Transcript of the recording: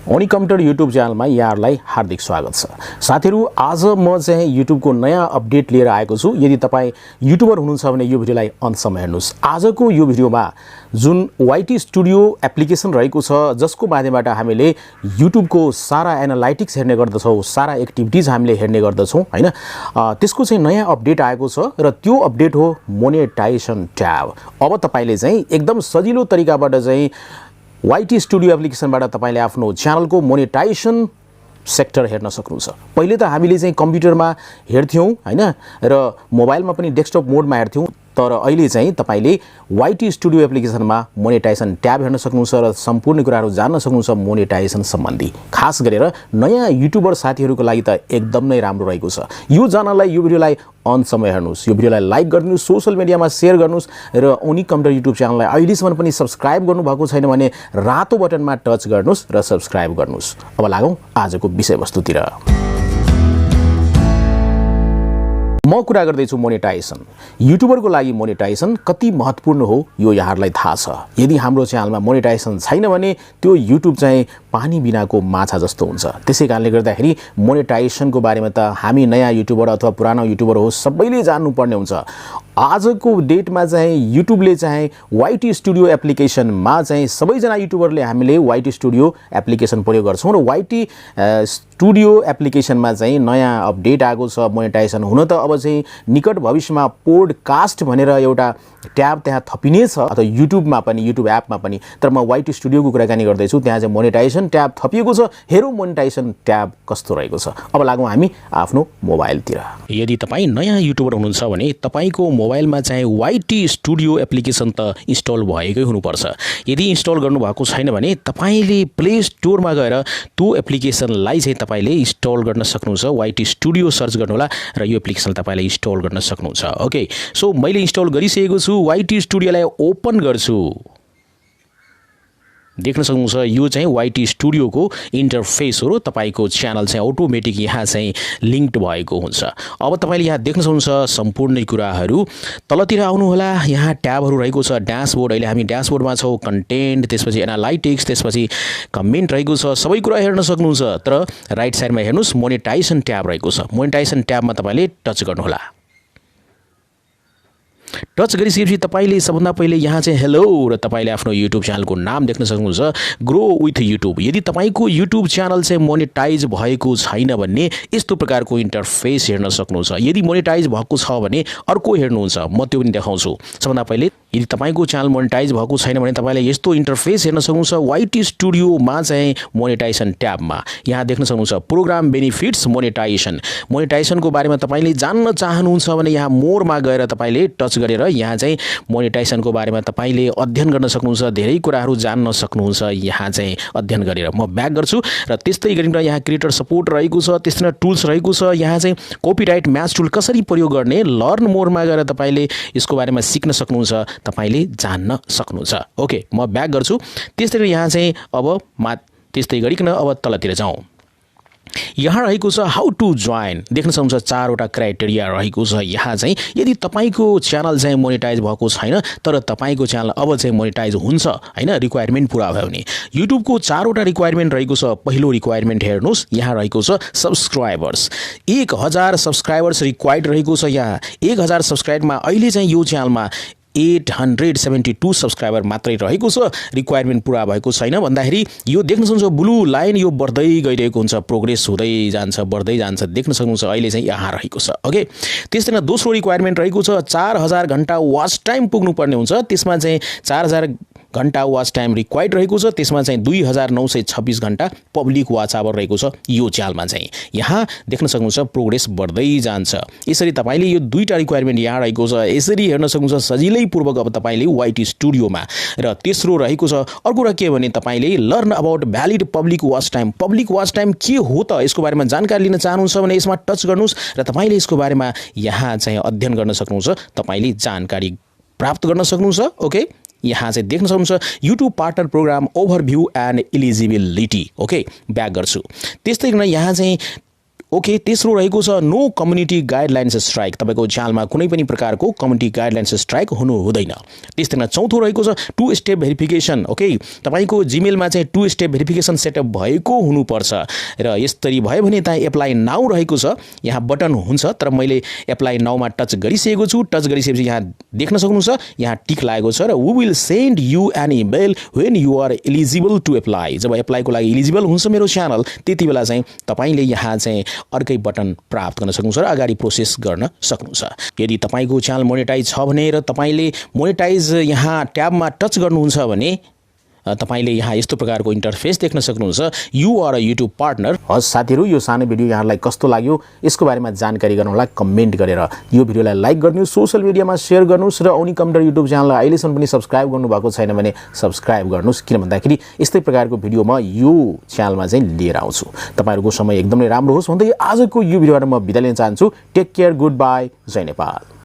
ओनिक computer YouTube च्यानलमा यहाँहरुलाई हार्दिक स्वागत छ। साथीहरु, आज म चाहिँ YouTube को नयाँ अपडेट लिएर आएको छु। यदि तपाई युट्युबर हुनुहुन्छ भने यो भिडियोलाई अन्तसम्म हेर्नुस्। आजको यो भिडियोमा जुन YT स्टुडियो एप्लिकेसन रहेको छ, जसको माध्यमबाट हामीले YouTube को सारा एनालाइटिक्स हेर्ने गर्दछौं, सारा एक्टिभिटीज हामीले हेर्ने गर्दछौं, हैन? त्यसको चाहिँ नयाँ अपडेट आएको छ र त्यो अपडेट हो मोनेटाइजेसन ट्याब। अब तपाईले चाहिँ एकदम सजिलो तरिकाबाट चाहिँ YT स्टुडियो एप्लिकेसनबाट तपाईले आफ्नो च्यानलको मोनेटाइजेसन सेक्टर हेर्न सक्नुहुन्छ। पहिले त हामीले चाहिँ कम्प्युटरमा हेर्थ्यौं, हैन? र मोबाइलमा पनि डेस्कटप मोडमा हेर्थ्यौं, तर अहिले चाहिँ तपाईले YT स्टुडियो एप्लिकेसनमा मोनेटाइजेसन ट्याब हेर्न सक्नुहुन्छ र सम्पूर्ण कुराहरु जान्न सक्नुहुन्छ मोनेटाइजेसन सम्बन्धी। खास गरेर नयाँ युट्युबर साथीहरुको लागि त एकदम नै राम्रो रहेको छ। यो जानलाई यो भिडियोलाई अन्तसम्म हेर्नुस्, यो भिडियोलाई लाइक गर्नुस्, सोशल मिडियामा शेयर गर्नुस् र ओनिक कम्प्युटर युट्युब च्यानललाई अहिलेसम्म पनि सब्स्क्राइब गर्नुभएको छैन भने रातो बटनमा टच गर्नुस् र सब्स्क्राइब गर्नुस्। अब लागौं आजको विषयवस्तुतिर। म कुरा गर्दै छु मोनेटाइजेसन। युट्युबरको लागि मोनेटाइजेसन कति महत्त्वपूर्ण हो यो यहाँहरुलाई थाहा छ। यदि हाम्रो च्यानलमा मोनेटाइजेसन छैन भने त्यो युट्युब चाहिँ पानी बिनाको माछा जस्तो हुन्छ। त्यसैकारणले गर्दाखेरि मोनेटाइजेसनको बारेमा त हामी नयाँ युट्युबर अथवा पुरानो युट्युबर हो सबैले जान्नुपर्ने हुन्छ। आजको डेटमा चाहिँ युट्युबले चाहिँ YT स्टुडियो एप्लिकेसनमा चाहिँ सबैजना युट्युबरले हामीले YT स्टुडियो एप्लिकेसन प्रयोग गर्छौं र YT स्टुडियो एप्लिकेसनमा चाहिँ नयाँ अपडेट आएको छ मोनेटाइजेसन। हुन त अब चाहिँ निकट भविष्यमा पोडकास्ट भनेर एउटा ट्याब त्यहाँ थपिने छ, अथवा युट्युबमा पनि, युट्युब एपमा पनि। तर म YT स्टुडियोको कुराकानी गर्दै छु, त्यहाँ चाहिँ मोनेटाइजेसन ट्याब थपिएको छ। हेरौं मोनेटाइजेसन ट्याब कस्तो रहेको छ। अब लागौं हामी आफ्नो मोबाइलतिर। यदि तपाई नयाँ युट्युबर हुनुहुन्छ भने तपाईको मोबाइलमा चाहिँ YT स्टुडियो एप्लिकेसन त इन्स्टल भएकै हुनुपर्छ। यदि इन्स्टल गर्नु भएको छैन भने तपाईले प्ले स्टोरमा गएर त्यो एप्लिकेसनलाई चाहिँ तपाईले इन्स्टल गर्न सक्नुहुन्छ। YT स्टुडियो सर्च गर्नुहोला र यो एप्लिकेसन तपाईले इन्स्टल गर्न सक्नुहुन्छ। ओके, सो मैले इन्स्टल गरिसकेको छु। YT स्टुडियोलाई ओपन गर्छु। देख्न सक्नुहुन्छ यो चाहिँ YT स्टुडियोको इन्टरफेस हो र तपाईको च्यानल चाहिँ अटोमेटिक यहाँ चाहिँ लिंक्ड भएको हुन्छ। अब तपाईले यहाँ देख्न सक्नुहुन्छ सम्पूर्ण कुराहरु। तलतिर आउनु होला, यहाँ ट्याबहरु रहेको छ। ड्याशबोर्ड, अहिले हामी ड्याशबोर्डमा छौं। कन्टेन्ट, त्यसपछि एनालाइटिक्स, त्यसपछि कमेन्ट रहेको छ। सबै कुरा हेर्न सक्नुहुन्छ। तर राइट साइडमा हेर्नुस् मोनेटाइजेसन ट्याब रहेको छ। मोनेटाइजेसन ट्याबमा तपाईले टच गर्नु होला। टच गरिसकेपछि तपाईले सबभन्दा पहिले यहाँ चाहिँ हेलो र तपाईले आफ्नो युट्युब च्यानलको नाम देख्न सक्नुहुन्छ, ग्रो विथ युट्युब। यदि तपाईको युट्युब च्यानल चाहिँ मोनेटाइज भएको छैन भने यस्तो प्रकारको इन्टरफेस हेर्न सक्नुहुन्छ। यदि मोनेटाइज भएको छ भने अर्को हेर्नुहुन्छ, म त्यो पनि देखाउँछु। सबभन्दा पहिले यदि तपाईको च्यानल मोनेटाइज भएको छैन भने तपाईले यस्तो इन्टरफेस हेर्न सक्नुहुन्छ। YT स्टुडियोमा चाहिँ मोनेटाइजेसन ट्याबमा यहाँ देख्न सक्नुहुन्छ प्रोग्राम बेनिफिट्स मोनेटाइजेसन। मोनेटाइजेसनको बारेमा तपाईले जान्न चाहनुहुन्छ भने यहाँ मोरमा गएर तपाईले टच गरेर यहाँ चाहिँ मोनेटाइजेसनको बारेमा तपाईले अध्ययन गर्न सक्नुहुन्छ। धेरै कुराहरु जान्न सक्नुहुन्छ यहाँ चाहिँ अध्ययन गरेर। म ब्याक गर्छु र त्यस्तै गरिन्छ यहाँ क्रिएटर सपोर्ट रहेको छ, त्यस्तै टुल्स रहेको छ। यहाँ चाहिँ कपिराइट म्याच टुल कसरी प्रयोग गर्ने लर्न मोरमा गएर तपाईले यसको बारेमा सिक्न सक्नुहुन्छ, तपाईले जान्न सक्नुहुन्छ। ओके, म ब्याक गर्छु। त्यसैले यहाँ चाहिँ अब त्यस्तै गरिकन अब तलतिर जाउँ। यहाँ रहेको छ हाउ टु जोइन। देख्न सक्नुहुन्छ चारवटा क्राइटेरिया रहेको छ। यहाँ चाहिँ यदि तपाईको च्यानल चाहिँ मोनेटाइज भएको छैन तर तपाईको च्यानल अब चाहिँ मोनेटाइज हुन्छ, हैन, रिक्वायरमेन्ट पूरा भयो भने युट्युबको चारवटा रिक्वायरमेन्ट रहेको छ। पहिलो रिक्वायरमेन्ट हेर्नुस्, यहाँ रहेको छ सब्स्क्राइबर्स। 1000 सब्स्क्राइबर्स रिक्वायर्ड रहेको छ। यहाँ 1000 सब्स्क्राइबरमा अहिले चाहिँ यो च्यानलमा 872 सब्स्क्राइबर मात्रै रहेको छ। रिक्वायरमेन्ट पूरा भएको छैन भन्दाखेरि यो देख्न सक्नुहुन्छ ब्लू लाइन यो बढ्दै गइरहेको हुन्छ, प्रोग्रेस हुँदै जान्छ, बढ्दै जान्छ। देख्न सक्नुहुन्छ अहिले चाहिँ यहाँ रहेको छ। ओके, त्यसैले दोस्रो रिक्वायरमेन्ट रहेको छ 4000 घण्टा वाच टाइम पुग्नु पर्ने हुन्छ। त्यसमा चाहिँ 4000 घण्टा वाच टाइम रिक्वायर्ड रहेको छ। त्यसमा चाहिँ 2926 घण्टा पब्लिक वाच आवर रहेको छ यो च्यानलमा चाहिँ। यहाँ देख्न सक्नुहुन्छ प्रोग्रेस बढ्दै जान्छ। यसरी तपाईले यो दुईटा रिक्वायरमेन्ट यहाँ रहेको छ। यसरी हेर्न सक्नुहुन्छ सजिलै पूर्वक अब तपाईले YT स्टुडियोमा। र तेस्रो रहेको छ अर्को कुरा के भने तपाईले learn about valid public watch time. Public watch time के हो त यसको बारेमा जानकारी लिन चाहनुहुन्छ भने यसमा टच गर्नुस् र तपाईले यसको बारेमा यहाँ चाहिँ अध्ययन गर्न सक्नुहुन्छ, तपाईले जानकारी प्राप्त गर्न सक्नुहुन्छ। ओके, यहाँ चाहिँ देख्न सक्नुहुन्छ YouTube partner program overview and eligibility. Okay, back गर्छु। त्यस्तै यहाँ चाहिँ ओके, तेस्रो रहेको छ नो कम्युनिटी गाइडलाइन्स स्ट्राइक। तपाईको च्यानलमा कुनै पनि प्रकारको कम्युनिटी गाइडलाइन्स स्ट्राइक हुनु हुँदैन। त्यसैमा चौथो रहेको छ 2 स्टेप भेरिफिकेसन। ओके, तपाईको जीमेलमा चाहिँ 2 स्टेप भेरिफिकेसन सेटअप भएको हुनुपर्छ र यसरी भयो भने त्यहाँ एप्लाई नाउ रहेको छ, यहाँ बटन हुन्छ, तर मैले एप्लाई नाउमा टच गरिसकेको छु। टच गरिसकेपछि यहाँ देख्न सक्नुहुन्छ यहाँ टिक लागेको छ र we will send you an email when you are eligible to apply. जब एप्लाईको लागि एलिजिबल हुन्छ मेरो च्यानल, त्यति बेला चाहिँ तपाईले यहाँ चाहिँ अर्कै बटन प्राप्त गर्न सक्नुहुन्छ र अगाडि प्रोसेस गर्न सक्नुहुन्छ। यदि तपाईको च्यानल मोनेटाइज छ भने र तपाईले मोनेटाइज यहाँ ट्याबमा टच गर्नुहुन्छ भने तपाईले यहाँ यस्तो प्रकारको इन्टरफेस देख्न सक्नुहुन्छ। You are a YouTube partner. हस् साथीहरु, यो सानो भिडियो यहाँलाई कस्तो लाग्यो यसको बारेमा जानकारी गराउनलाई कमेन्ट गरेर यो भिडियोलाई लाइक गर्नुहोस्, सोशल मिडियामा शेयर गर्नुहोस् र ओनिक कम्प्युटर युट्युब च्यानललाई अहिलेसम्म पनि सब्स्क्राइब गर्नुभएको छैन भने सब्स्क्राइब गर्नुहोस्। किन भन्दाखेरि यस्तै प्रकारको भिडियो म यो च्यानलमा चाहिँ लिएर आउँछु। तपाईहरुको समय एकदमै राम्रो होस् भन्दै आजको यो भिडियोबाट म बिदा लिन चाहन्छु। Take care, good by, Jay Nepal.